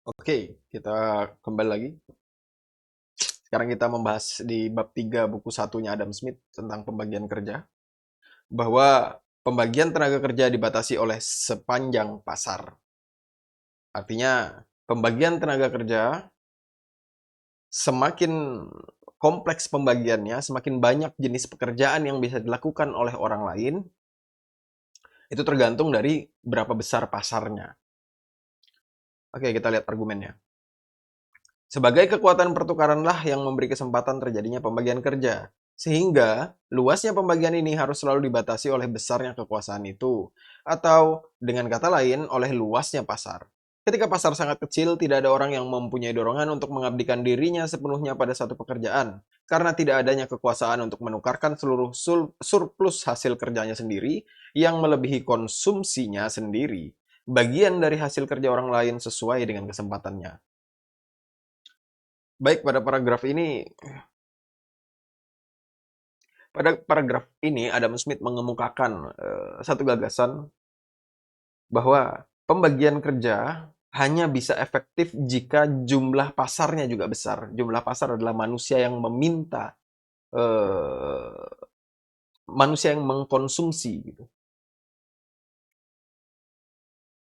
Oke, kita kembali lagi. Sekarang kita membahas di bab 3 buku satunya Adam Smith tentang pembagian kerja. Bahwa pembagian tenaga kerja dibatasi oleh sepanjang pasar. Artinya, pembagian tenaga kerja semakin kompleks pembagiannya, semakin banyak jenis pekerjaan yang bisa dilakukan oleh orang lain, itu tergantung dari berapa besar pasarnya. Oke, kita lihat argumennya. Sebagai kekuatan pertukaranlah yang memberi kesempatan terjadinya pembagian kerja. Sehingga luasnya pembagian ini harus selalu dibatasi oleh besarnya kekuasaan itu. Atau dengan kata lain, oleh luasnya pasar. Ketika pasar sangat kecil, tidak ada orang yang mempunyai dorongan untuk mengabdikan dirinya sepenuhnya pada satu pekerjaan. Karena tidak adanya kekuasaan untuk menukarkan seluruh surplus hasil kerjanya sendiri yang melebihi konsumsinya sendiri. Bagian dari hasil kerja orang lain sesuai dengan kesempatannya. Baik, pada paragraf ini Adam Smith mengemukakan satu gagasan bahwa pembagian kerja hanya bisa efektif jika jumlah pasarnya juga besar. Jumlah pasar adalah manusia yang meminta, eh, manusia yang mengkonsumsi gitu.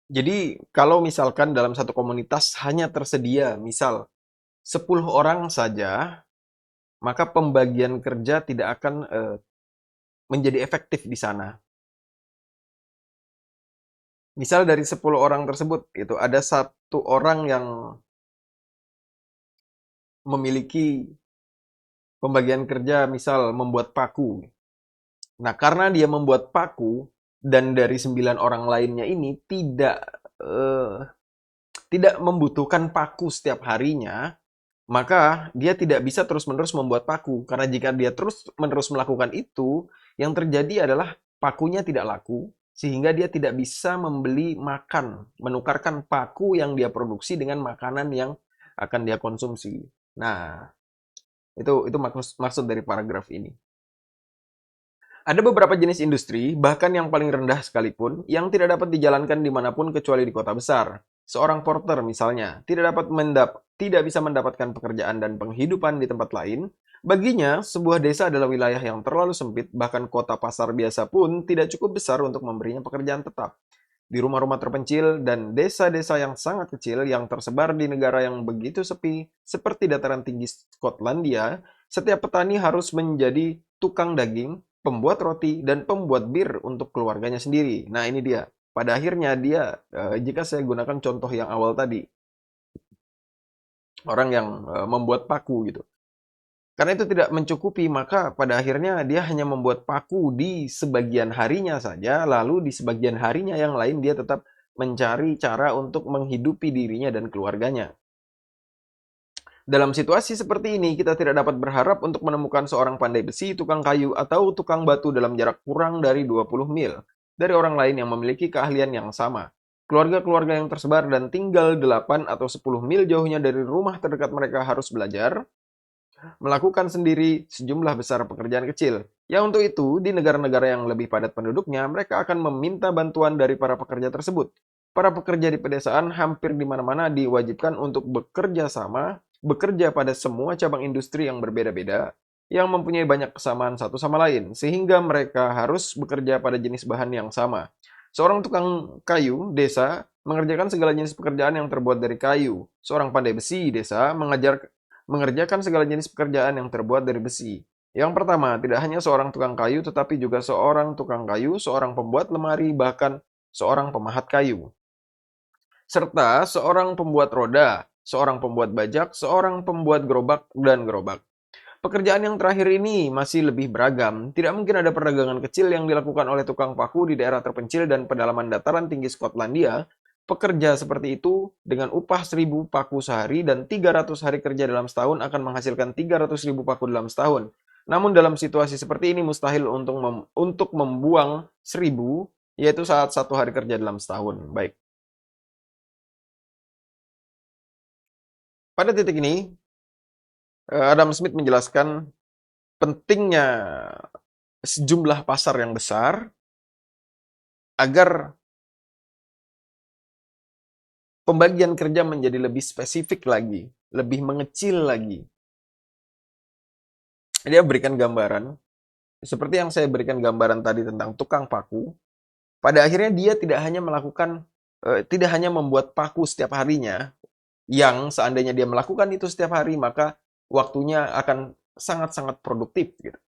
Jadi kalau misalkan dalam satu komunitas hanya tersedia misal 10 orang saja, maka pembagian kerja tidak akan menjadi efektif di sana. Misal dari 10 orang tersebut, itu ada satu orang yang memiliki pembagian kerja, misal membuat paku. Nah, karena dia membuat paku dan dari 9 orang lainnya ini eh, tidak membutuhkan paku setiap harinya, maka dia tidak bisa terus-menerus membuat paku. Karena jika dia terus-menerus melakukan itu, yang terjadi adalah pakunya tidak laku, sehingga dia tidak bisa membeli makan, menukarkan paku yang dia produksi dengan makanan yang akan dia konsumsi. Nah, itu maksud dari paragraf ini. Ada beberapa jenis industri, bahkan yang paling rendah sekalipun, yang tidak dapat dijalankan dimanapun kecuali di kota besar. Seorang porter misalnya, tidak bisa mendapatkan pekerjaan dan penghidupan di tempat lain. Baginya, sebuah desa adalah wilayah yang terlalu sempit, bahkan kota pasar biasa pun tidak cukup besar untuk memberinya pekerjaan tetap. Di rumah-rumah terpencil dan desa-desa yang sangat kecil yang tersebar di negara yang begitu sepi, seperti dataran tinggi Skotlandia, setiap petani harus menjadi tukang daging, pembuat roti, dan pembuat bir untuk keluarganya sendiri. Nah, ini dia. Pada akhirnya dia, jika saya gunakan contoh yang awal tadi, orang yang membuat paku gitu. Karena itu tidak mencukupi, maka pada akhirnya dia hanya membuat paku di sebagian harinya saja, lalu di sebagian harinya yang lain dia tetap mencari cara untuk menghidupi dirinya dan keluarganya. Dalam situasi seperti ini, kita tidak dapat berharap untuk menemukan seorang pandai besi, tukang kayu, atau tukang batu dalam jarak kurang dari 20 mil dari orang lain yang memiliki keahlian yang sama. Keluarga-keluarga yang tersebar dan tinggal 8 atau 10 mil jauhnya dari rumah terdekat mereka harus belajar melakukan sendiri sejumlah besar pekerjaan kecil. Ya untuk itu, di negara-negara yang lebih padat penduduknya, mereka akan meminta bantuan dari para pekerja tersebut. Para pekerja di pedesaan hampir di mana-mana diwajibkan untuk bekerja pada semua cabang industri yang berbeda-beda, yang mempunyai banyak kesamaan satu sama lain, sehingga mereka harus bekerja pada jenis bahan yang sama. Seorang tukang kayu desa mengerjakan segala jenis pekerjaan yang terbuat dari kayu. Seorang pandai besi desa mengerjakan segala jenis pekerjaan yang terbuat dari besi. Yang pertama, tidak hanya seorang tukang kayu, tetapi juga seorang tukang kayu, seorang pembuat lemari, bahkan seorang pemahat kayu. Serta seorang pembuat roda, seorang pembuat bajak, seorang pembuat gerobak, dan gerobak. Pekerjaan yang terakhir ini masih lebih beragam. Tidak mungkin ada perdagangan kecil yang dilakukan oleh tukang paku di daerah terpencil dan pedalaman dataran tinggi Skotlandia. Pekerja seperti itu dengan upah 1.000 paku sehari dan 300 hari kerja dalam setahun akan menghasilkan 300.000 paku dalam setahun. Namun dalam situasi seperti ini mustahil untuk membuang 1.000, yaitu saat satu hari kerja dalam setahun. Baik. Pada titik ini, Adam Smith menjelaskan pentingnya sejumlah pasar yang besar agar pembagian kerja menjadi lebih spesifik lagi, lebih mengecil lagi. Dia berikan gambaran, seperti yang saya berikan gambaran tadi tentang tukang paku. Pada akhirnya dia tidak hanya membuat paku setiap harinya, yang seandainya dia melakukan itu setiap hari, maka waktunya akan sangat-sangat produktif gitu.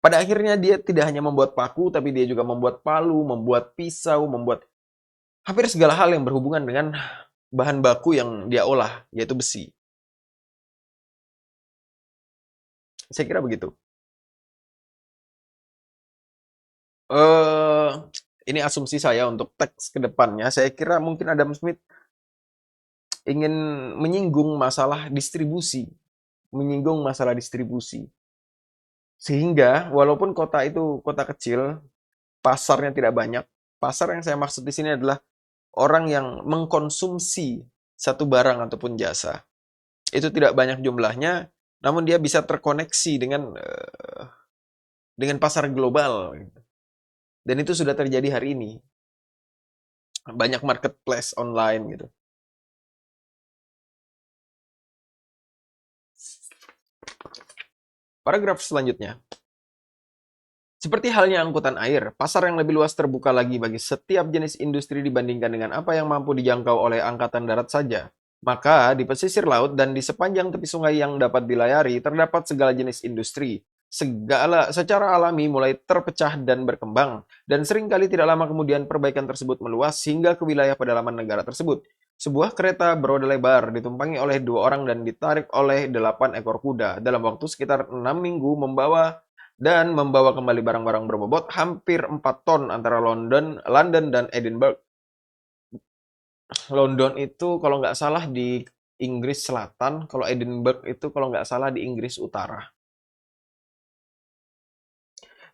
Pada akhirnya dia tidak hanya membuat paku, tapi dia juga membuat palu, membuat pisau, membuat hampir segala hal yang berhubungan dengan bahan baku yang dia olah, yaitu besi. Saya kira begitu. Eh, ini asumsi saya untuk teks ke depannya. Saya kira mungkin Adam Smith ingin menyinggung masalah distribusi, menyinggung masalah distribusi. Sehingga walaupun kota itu kota kecil, pasarnya tidak banyak. Pasar yang saya maksud di sini adalah orang yang mengkonsumsi satu barang ataupun jasa. Itu tidak banyak jumlahnya, namun dia bisa terkoneksi dengan pasar global. Dan itu sudah terjadi hari ini. Banyak marketplace online gitu. Paragraf selanjutnya. Seperti halnya angkutan air, pasar yang lebih luas terbuka lagi bagi setiap jenis industri dibandingkan dengan apa yang mampu dijangkau oleh angkatan darat saja. Maka, di pesisir laut dan di sepanjang tepi sungai yang dapat dilayari, terdapat segala jenis industri. Secara alami mulai terpecah dan berkembang, dan seringkali tidak lama kemudian perbaikan tersebut meluas hingga ke wilayah pedalaman negara tersebut. Sebuah kereta beroda lebar ditumpangi oleh 2 orang dan ditarik oleh 8 ekor kuda dalam waktu sekitar 6 minggu membawa kembali barang-barang berbobot hampir 4 ton antara London dan Edinburgh. London itu kalau nggak salah di Inggris Selatan, kalau Edinburgh itu kalau nggak salah di Inggris Utara.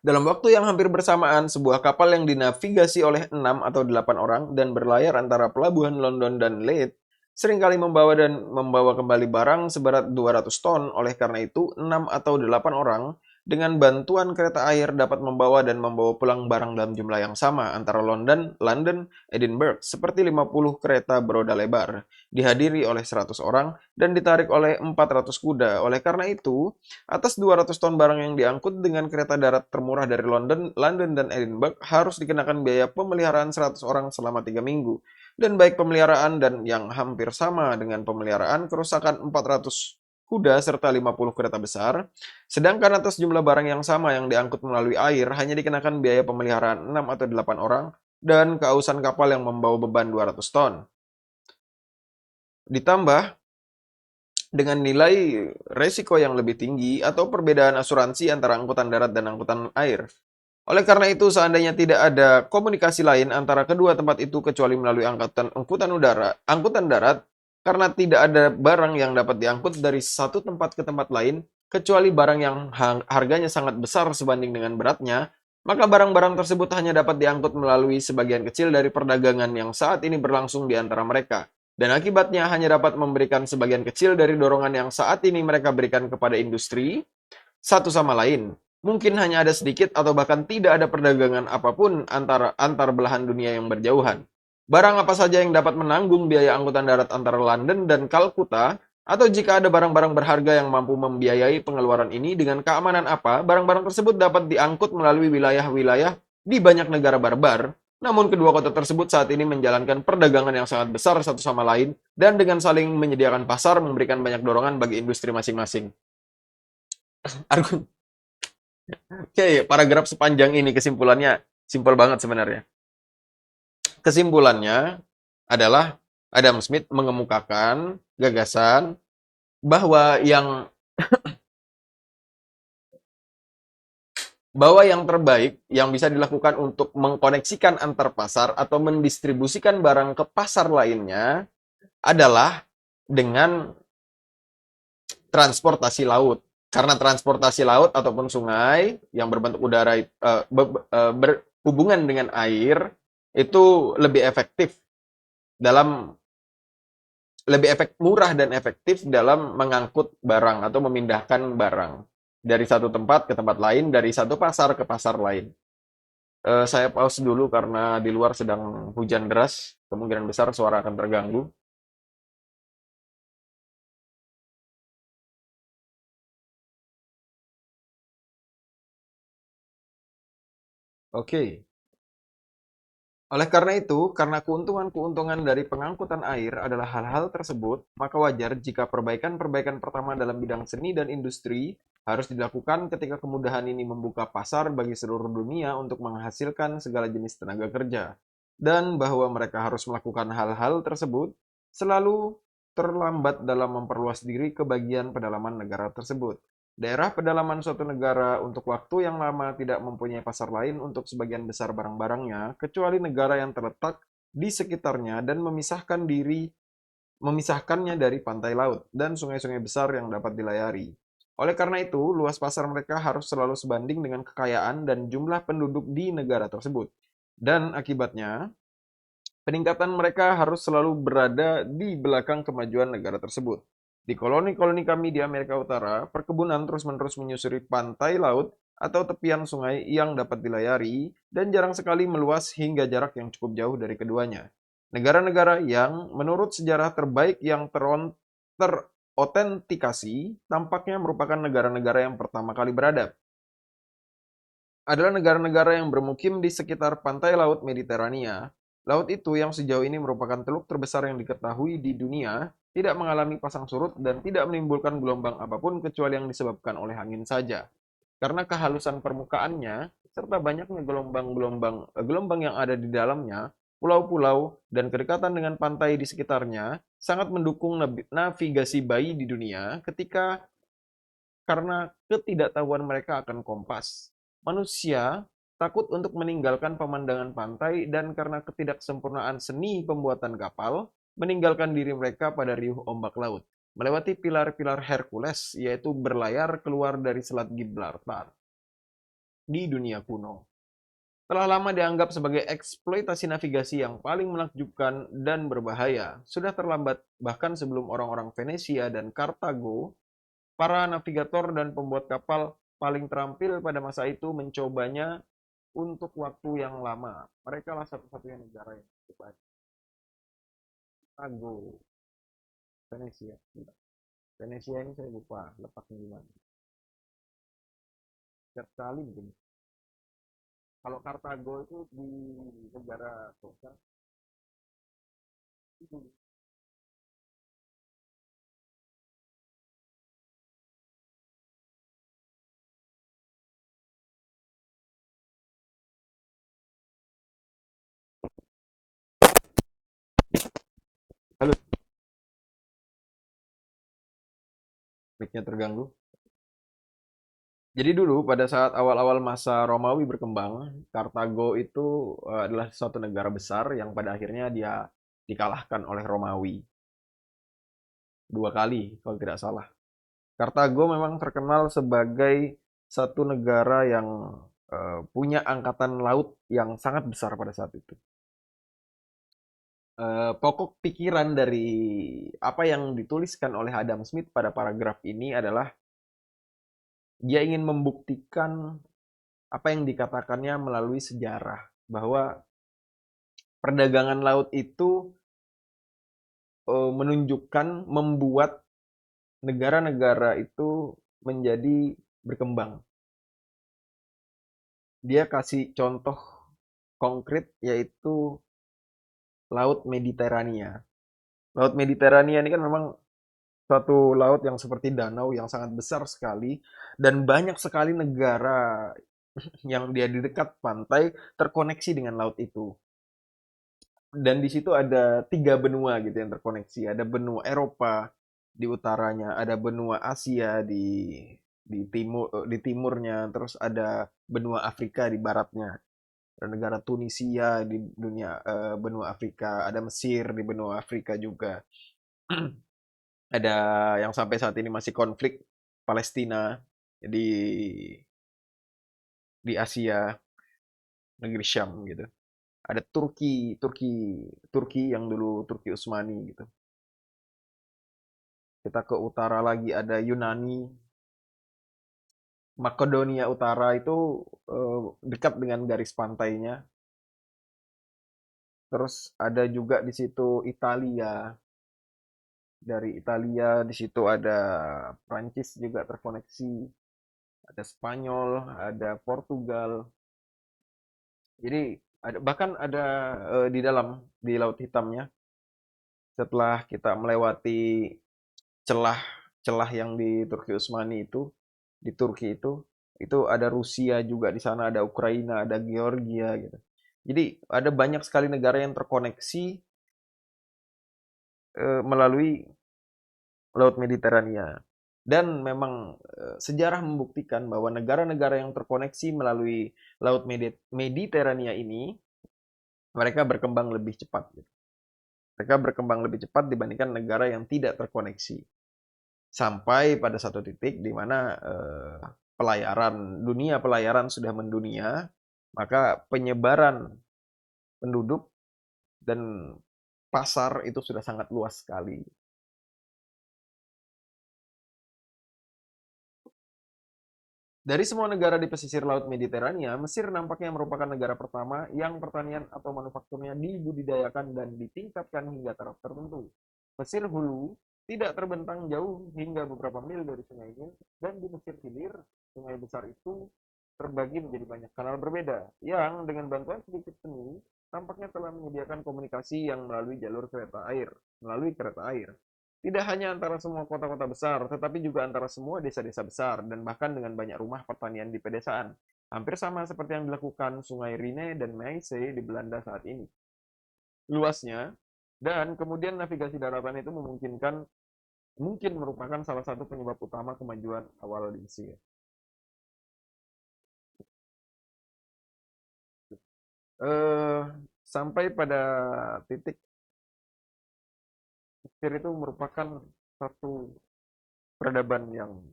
Dalam waktu yang hampir bersamaan, sebuah kapal yang dinavigasi oleh 6 atau 8 orang dan berlayar antara pelabuhan London dan Leith seringkali membawa kembali barang seberat 200 ton. Oleh karena itu, 6 atau 8 orang dengan bantuan kereta air dapat membawa pulang barang dalam jumlah yang sama antara London, Edinburgh, seperti 50 kereta beroda lebar, dihadiri oleh 100 orang dan ditarik oleh 400 kuda. Oleh karena itu, atas 200 ton barang yang diangkut dengan kereta darat termurah dari London dan Edinburgh harus dikenakan biaya pemeliharaan 100 orang selama 3 minggu. Dan baik pemeliharaan dan yang hampir sama dengan pemeliharaan kerusakan 400 kuda serta 50 kereta besar. Sedangkan atas jumlah barang yang sama yang diangkut melalui air hanya dikenakan biaya pemeliharaan 6 atau 8 orang dan keausan kapal yang membawa beban 200 ton. Ditambah dengan nilai resiko yang lebih tinggi atau perbedaan asuransi antara angkutan darat dan angkutan air. Oleh karena itu, seandainya tidak ada komunikasi lain antara kedua tempat itu kecuali melalui angkutan darat, karena tidak ada barang yang dapat diangkut dari satu tempat ke tempat lain, kecuali barang yang harganya sangat besar sebanding dengan beratnya, maka barang-barang tersebut hanya dapat diangkut melalui sebagian kecil dari perdagangan yang saat ini berlangsung di antara mereka. Dan akibatnya hanya dapat memberikan sebagian kecil dari dorongan yang saat ini mereka berikan kepada industri satu sama lain. Mungkin hanya ada sedikit atau bahkan tidak ada perdagangan apapun antar belahan dunia yang berjauhan. Barang apa saja yang dapat menanggung biaya angkutan darat antara London dan Kalkuta, atau jika ada barang-barang berharga yang mampu membiayai pengeluaran ini dengan keamanan apa, barang-barang tersebut dapat diangkut melalui wilayah-wilayah di banyak negara barbar. Namun kedua kota tersebut saat ini menjalankan perdagangan yang sangat besar satu sama lain dan dengan saling menyediakan pasar memberikan banyak dorongan bagi industri masing-masing. Oke, paragraf sepanjang ini kesimpulannya simpel banget sebenarnya. Kesimpulannya adalah Adam Smith mengemukakan gagasan bahwa yang terbaik yang bisa dilakukan untuk mengkoneksikan antar pasar atau mendistribusikan barang ke pasar lainnya adalah dengan transportasi laut. Karena transportasi laut ataupun sungai yang berbentuk udara berhubungan dengan air itu murah dan efektif dalam mengangkut barang atau memindahkan barang dari satu tempat ke tempat lain, dari satu pasar ke pasar lain. Saya pause dulu karena di luar sedang hujan deras, kemungkinan besar suara akan terganggu. Oke. Oleh karena itu, karena keuntungan-keuntungan dari pengangkutan air adalah hal-hal tersebut, maka wajar jika perbaikan-perbaikan pertama dalam bidang seni dan industri harus dilakukan ketika kemudahan ini membuka pasar bagi seluruh dunia untuk menghasilkan segala jenis tenaga kerja. Dan bahwa mereka harus melakukan hal-hal tersebut selalu terlambat dalam memperluas diri ke bagian pedalaman negara tersebut. Daerah pedalaman suatu negara untuk waktu yang lama tidak mempunyai pasar lain untuk sebagian besar barang-barangnya, kecuali negara yang terletak di sekitarnya dan memisahkannya dari pantai laut dan sungai-sungai besar yang dapat dilayari. Oleh karena itu, luas pasar mereka harus selalu sebanding dengan kekayaan dan jumlah penduduk di negara tersebut. Dan akibatnya, peningkatan mereka harus selalu berada di belakang kemajuan negara tersebut. Di koloni-koloni kami di Amerika Utara, perkebunan terus-menerus menyusuri pantai laut atau tepian sungai yang dapat dilayari dan jarang sekali meluas hingga jarak yang cukup jauh dari keduanya. Negara-negara yang menurut sejarah terbaik yang terautentikasi tampaknya merupakan negara-negara yang pertama kali beradab adalah negara-negara yang bermukim di sekitar pantai Laut Mediterania. Laut itu yang sejauh ini merupakan teluk terbesar yang diketahui di dunia, tidak mengalami pasang surut dan tidak menimbulkan gelombang apapun kecuali yang disebabkan oleh angin saja. Karena kehalusan permukaannya, serta banyaknya gelombang yang ada di dalamnya, pulau-pulau dan kedekatan dengan pantai di sekitarnya sangat mendukung navigasi bayi di dunia karena ketidaktahuan mereka akan kompas. Manusia takut untuk meninggalkan pemandangan pantai dan karena ketidaksempurnaan seni pembuatan kapal, meninggalkan diri mereka pada riuh ombak laut, melewati pilar-pilar Hercules, yaitu berlayar keluar dari Selat Gibraltar di dunia kuno. Telah lama dianggap sebagai eksploitasi navigasi yang paling menakjubkan dan berbahaya. Sudah terlambat bahkan sebelum orang-orang Venesia dan Kartago. Para navigator dan pembuat kapal paling terampil pada masa itu mencobanya untuk waktu yang lama. Mereka lah satu-satunya negara yang cukup Kartago, Venesia. Venesia ini saya lupa letaknya di mana. Setiap kali mungkin. Kalau Kartago itu di negara Kosa. Halo, mic-nya terganggu. Jadi dulu pada saat awal-awal masa Romawi berkembang, Kartago itu adalah suatu negara besar yang pada akhirnya dia dikalahkan oleh Romawi dua kali kalau tidak salah. Kartago memang terkenal sebagai satu negara yang punya angkatan laut yang sangat besar pada saat itu. Pokok pikiran dari apa yang dituliskan oleh Adam Smith pada paragraf ini adalah dia ingin membuktikan apa yang dikatakannya melalui sejarah bahwa perdagangan laut itu menunjukkan membuat negara-negara itu menjadi berkembang. Dia kasih contoh konkret yaitu Laut Mediterania. Laut Mediterania ini kan memang suatu laut yang seperti danau yang sangat besar sekali dan banyak sekali negara yang dia di dekat pantai terkoneksi dengan laut itu. Dan di situ ada tiga benua gitu yang terkoneksi. Ada benua Eropa di utaranya, ada benua Asia di timurnya, terus ada benua Afrika di baratnya. Ada negara Tunisia di benua Afrika, ada Mesir di benua Afrika juga. Ada yang sampai saat ini masih konflik Palestina di Asia, negeri Syam gitu. Ada Turki yang dulu Turki Utsmani gitu. Kita ke utara lagi ada Yunani, Makedonia Utara itu dekat dengan garis pantainya. Terus ada juga di situ Italia. Dari Italia di situ ada Prancis juga terkoneksi, ada Spanyol, ada Portugal. Jadi bahkan ada di Laut Hitamnya, setelah kita melewati celah-celah yang di Turki Utsmani itu, di Turki itu ada Rusia juga di sana, ada Ukraina, ada Georgia gitu. Jadi ada banyak sekali negara yang terkoneksi melalui Laut Mediterania. Dan memang sejarah membuktikan bahwa negara-negara yang terkoneksi melalui Laut Mediterania ini mereka berkembang lebih cepat gitu. Mereka berkembang lebih cepat dibandingkan negara yang tidak terkoneksi. Sampai pada satu titik di mana dunia pelayaran sudah mendunia, maka penyebaran penduduk dan pasar itu sudah sangat luas sekali. Dari semua negara di pesisir Laut Mediterania, Mesir nampaknya merupakan negara pertama yang pertanian atau manufakturnya dibudidayakan dan ditingkatkan hingga taraf tertentu. Mesir hulu tidak terbentang jauh hingga beberapa mil dari sungai Nil, dan di Mesir hilir, sungai besar itu terbagi menjadi banyak kanal berbeda, yang dengan bantuan sedikit seni, tampaknya telah menyediakan komunikasi yang melalui kereta air. Tidak hanya antara semua kota-kota besar, tetapi juga antara semua desa-desa besar, dan bahkan dengan banyak rumah pertanian di pedesaan. Hampir sama seperti yang dilakukan Sungai Rhine dan Meise di Belanda saat ini. Luasnya, dan kemudian navigasi daratan itu mungkin merupakan salah satu penyebab utama kemajuan awal di Mesir. Eh, Sampai pada titik Mesir itu merupakan satu peradaban yang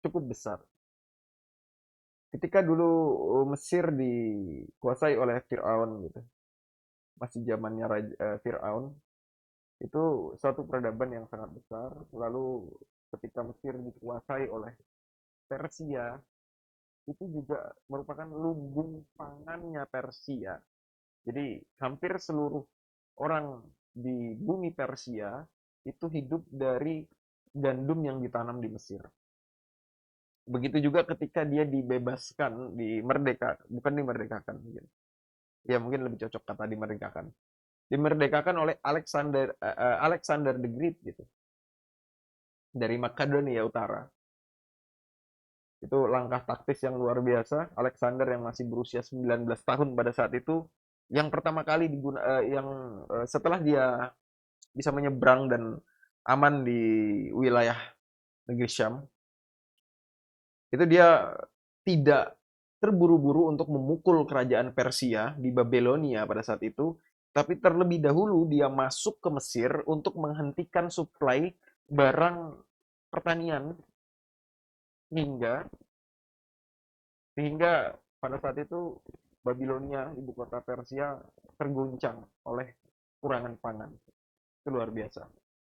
cukup besar. Ketika dulu Mesir dikuasai oleh Firaun gitu, masih zamannya Firaun, itu suatu peradaban yang sangat besar. Lalu ketika Mesir dikuasai oleh Persia, itu juga merupakan lumbung pangannya Persia. Jadi hampir seluruh orang di bumi Persia itu hidup dari gandum yang ditanam di Mesir. Begitu juga ketika dia dibebaskan, bukan dimerdekakan mungkin. Ya mungkin lebih cocok kata dimerdekakan. Dimerdekakan oleh Alexander the Great gitu, dari Makedonia Utara. Itu langkah taktis yang luar biasa. Alexander yang masih berusia 19 tahun pada saat itu, yang pertama kali setelah dia bisa menyeberang dan aman di wilayah negeri Syam, itu dia tidak terburu-buru untuk memukul kerajaan Persia di Babelonia pada saat itu, tapi terlebih dahulu dia masuk ke Mesir untuk menghentikan suplai barang pertanian hingga sehingga pada saat itu Babilonia, ibu kota Persia, terguncang oleh kurangan pangan. Itu luar biasa.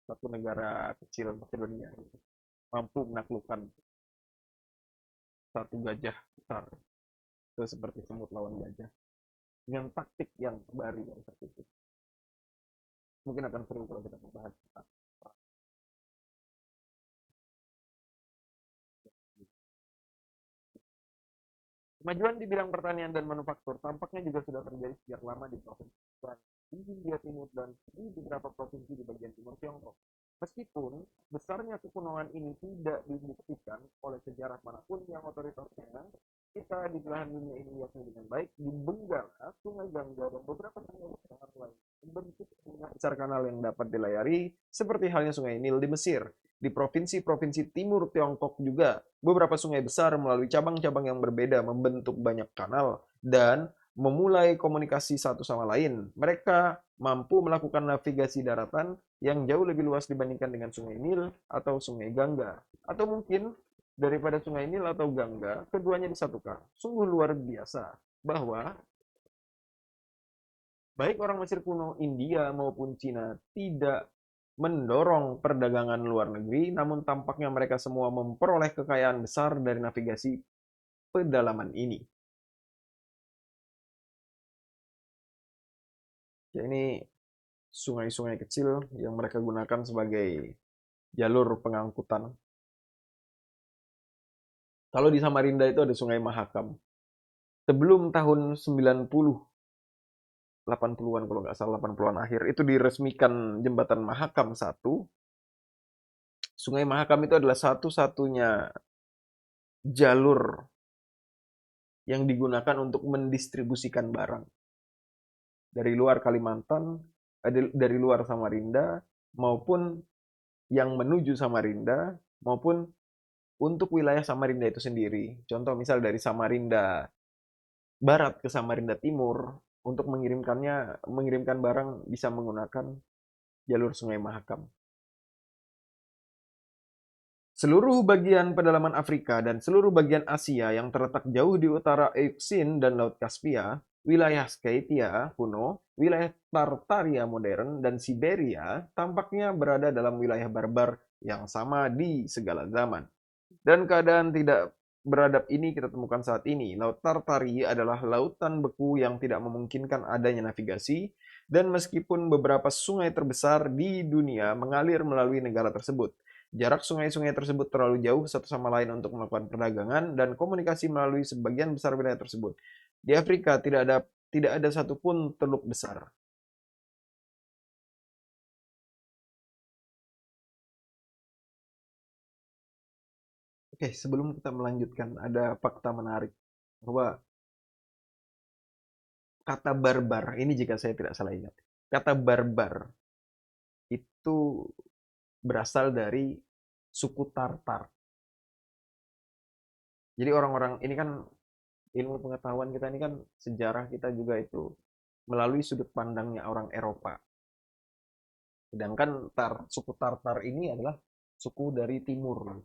Satu negara kecil Makedonia mampu menaklukkan satu gajah besar. Itu seperti semut lawan gajah. Dengan taktik yang baru yang satu itu. Mungkin akan seru kalau kita membahas. Kemajuan di bidang pertanian dan manufaktur tampaknya juga sudah terjadi sejak lama di provinsi Sichuan, di India Timur, dan di beberapa provinsi di bagian timur Tiongkok. Meskipun besarnya kekunuhan ini tidak dibuktikan oleh sejarah manapun yang otoritasnya, kita di belahan dunia ini yakni dengan baik di Benggala, Sungai Gangga, dan beberapa sungai besar lain membentuk besar kanal yang dapat dilayari, seperti halnya Sungai Nil di Mesir. Di provinsi-provinsi timur Tiongkok juga, beberapa sungai besar melalui cabang-cabang yang berbeda membentuk banyak kanal dan memulai komunikasi satu sama lain. Mereka mampu melakukan navigasi daratan yang jauh lebih luas dibandingkan dengan Sungai Nil atau Sungai Gangga. Atau mungkin daripada Sungai Nil atau Gangga, keduanya disatukan. Sungguh luar biasa bahwa baik orang Mesir kuno, India maupun Cina tidak mendorong perdagangan luar negeri, namun tampaknya mereka semua memperoleh kekayaan besar dari navigasi pedalaman ini. Ya, ini sungai-sungai kecil yang mereka gunakan sebagai jalur pengangkutan. Kalau di Samarinda itu ada Sungai Mahakam. sebelum tahun 90 80-an kalau nggak salah 80-an akhir itu diresmikan jembatan Mahakam 1. Sungai Mahakam itu adalah satu-satunya jalur yang digunakan untuk mendistribusikan barang dari luar Kalimantan, dari luar Samarinda, maupun yang menuju Samarinda, maupun untuk wilayah Samarinda itu sendiri. Contoh misal dari Samarinda Barat ke Samarinda Timur, untuk mengirimkan barang bisa menggunakan jalur Sungai Mahakam. Seluruh bagian pedalaman Afrika dan seluruh bagian Asia yang terletak jauh di utara Euxine dan Laut Kaspia, wilayah Skythia kuno, wilayah Tartaria modern, dan Siberia tampaknya berada dalam wilayah barbar yang sama di segala zaman. Dan keadaan tidak beradab ini kita temukan saat ini. Laut Tartari adalah lautan beku yang tidak memungkinkan adanya navigasi, dan meskipun beberapa sungai terbesar di dunia mengalir melalui negara tersebut, jarak sungai-sungai tersebut terlalu jauh satu sama lain untuk melakukan perdagangan dan komunikasi melalui sebagian besar wilayah tersebut. Di Afrika tidak ada satupun teluk besar. Oke, sebelum kita melanjutkan, ada fakta menarik bahwa kata barbar, ini jika saya tidak salah ingat, kata barbar itu berasal dari suku Tartar. Jadi orang-orang ini kan, ilmu pengetahuan kita ini kan, sejarah kita juga itu melalui sudut pandangnya orang Eropa. Sedangkan suku Tartar ini adalah suku dari timur.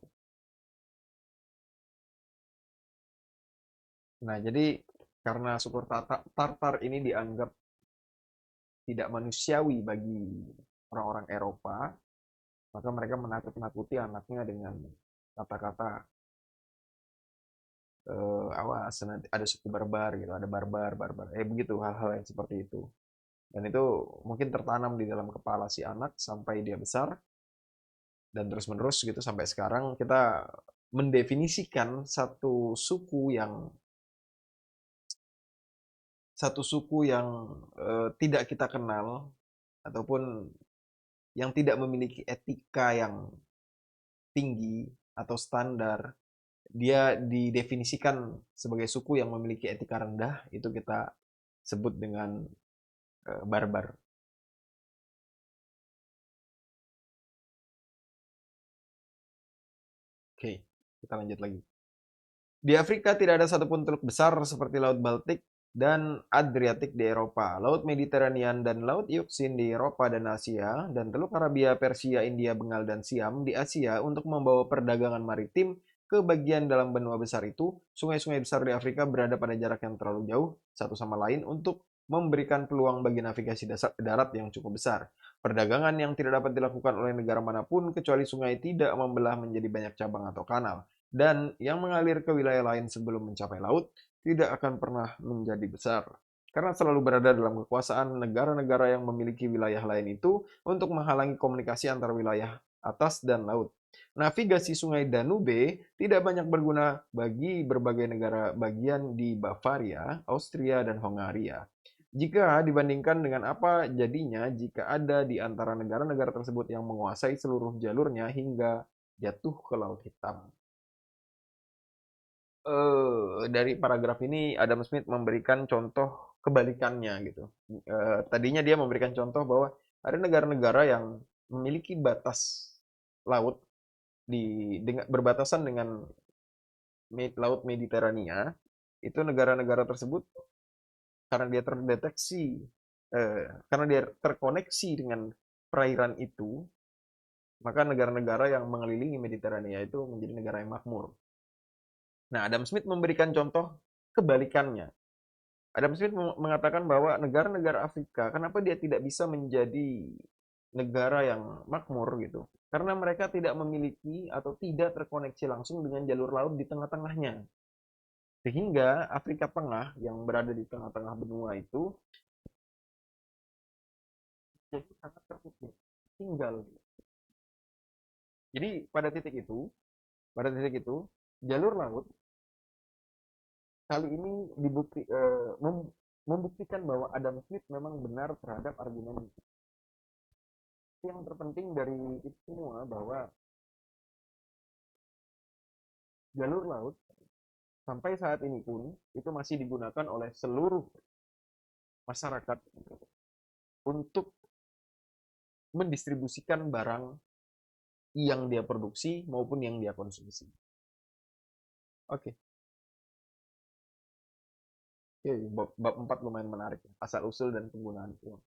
Nah, jadi karena suku Tartar ini dianggap tidak manusiawi bagi orang-orang Eropa, maka mereka menakut-nakuti anaknya dengan kata-kata, awas nanti ada suku barbar gitu, ada barbar, barbar. Begitu, hal-hal yang seperti itu. Dan itu mungkin tertanam di dalam kepala si anak sampai dia besar, dan terus-menerus gitu sampai sekarang kita mendefinisikan satu suku yang tidak kita kenal, ataupun yang tidak memiliki etika yang tinggi atau standar, dia didefinisikan sebagai suku yang memiliki etika rendah, itu kita sebut dengan barbar. Oke, kita lanjut lagi. Di Afrika tidak ada satupun teluk besar seperti Laut Baltik dan Adriatik di Eropa, Laut Mediterranean dan Laut Euxine di Eropa dan Asia, dan Teluk Arabia, Persia, India, Bengal, dan Siam di Asia untuk membawa perdagangan maritim ke bagian dalam benua besar itu. Sungai-sungai besar di Afrika berada pada jarak yang terlalu jauh satu sama lain untuk memberikan peluang bagi navigasi darat yang cukup besar. Perdagangan yang tidak dapat dilakukan oleh negara manapun kecuali sungai tidak membelah menjadi banyak cabang atau kanal, dan yang mengalir ke wilayah lain sebelum mencapai laut, tidak akan pernah menjadi besar. Karena selalu berada dalam kekuasaan negara-negara yang memiliki wilayah lain itu untuk menghalangi komunikasi antar wilayah atas dan laut. Navigasi sungai Danube tidak banyak berguna bagi berbagai negara bagian di Bavaria, Austria, dan Hongaria, jika dibandingkan dengan apa jadinya jika ada di antara negara-negara tersebut yang menguasai seluruh jalurnya hingga jatuh ke Laut Hitam. Dari paragraf ini Adam Smith memberikan contoh kebalikannya gitu. Tadinya dia memberikan contoh bahwa ada negara-negara yang memiliki batas laut berbatasan dengan Laut Mediterania. Itu negara-negara tersebut, karena dia karena dia terkoneksi dengan perairan itu, maka negara-negara yang mengelilingi Mediterania itu menjadi negara yang makmur. Nah, Adam Smith memberikan contoh kebalikannya. Adam Smith mengatakan bahwa negara-negara Afrika, kenapa dia tidak bisa menjadi negara yang makmur gitu? Karena mereka tidak memiliki atau tidak terkoneksi langsung dengan jalur laut di tengah-tengahnya. Sehingga Afrika Tengah yang berada di tengah-tengah benua itu jadi sangat tertutup, tinggal. Jadi pada titik itu jalur laut Kali ini membuktikan bahwa Adam Smith memang benar terhadap argumen. Yang terpenting dari itu semua bahwa jalur laut sampai saat ini pun itu masih digunakan oleh seluruh masyarakat untuk mendistribusikan barang yang dia produksi maupun yang dia konsumsi. Oke. Oke, bab 4 lumayan menarik. Asal usul dan penggunaan uang.